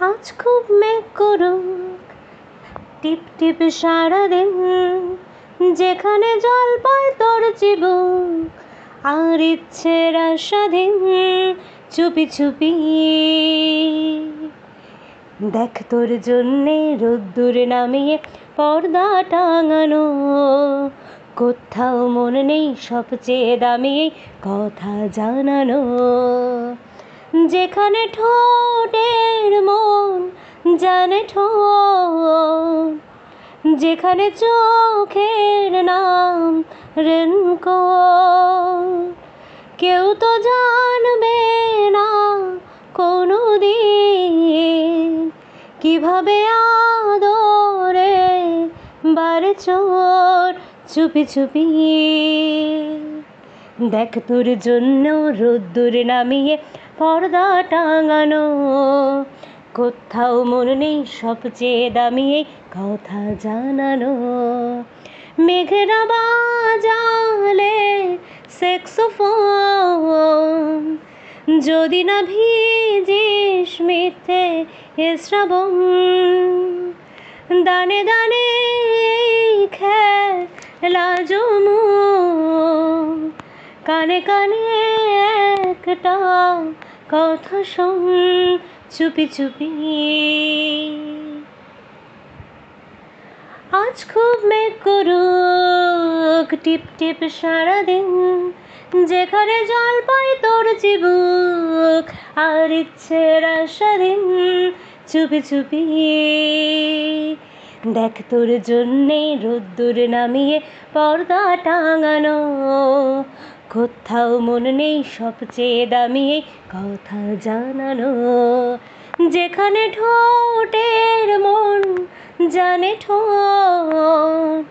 আজ খুব মেঘ করুক, টিপ টিপ সারাদিন, যেখানে জল পায় তোর চিবুক, আর ইচ্ছের স্বাধীন। চুপি চুপি দেখ তোর জন্যে রোদ্দুর নামিয়ে পর্দা টাঙানো, কোথাও মন নেই সবচেয়ে দামি কথা জানানো। যেখানে ঠোঁটের মন জানে ঠোঁট, যেখানে চোখের নাম রেনকোট, কেউ তো জানবে না কোনো দিন কিভাবে আদরে বারে চোর। চুপি চুপি দেখ তোর জন্য রোদ্দুর নামিয়ে পর্দা টাঙানো, কোথাও মন নেই সবচেয়ে দামি কথা জানানো। মেঘেরা বাজালে স্যাক্সোফোন, যদি না ভিজিস মিথ্যে শ্রাবণ, দানে দানে খেলা জমুক, কানে কানে একটা কথা শোন। চুপি চুপি আজ খুব মেঘ করুক, টিপ টিপ সারাদিন, যেখানে জল পায় তোর চিবুক, আর ইচ্ছের স্বাধীন। চুপি চুপি দেখ তোর জন্যে রোদ্দুর নামিয়ে পর্দা টাঙানো, কোথাও মন নেই সবচেয়ে দামি কথা জানানো। যেখানে ঠোঁটের মন জানে ঠোঁট,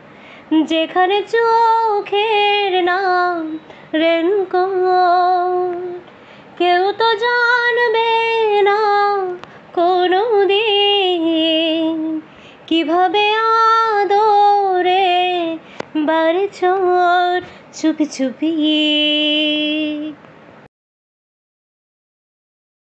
যেখানে চোখের নাম রেনকোট, কেউ তো জানবে না কোনো দিন কিভাবে আদরে বারে চোর। চুপি চুপি।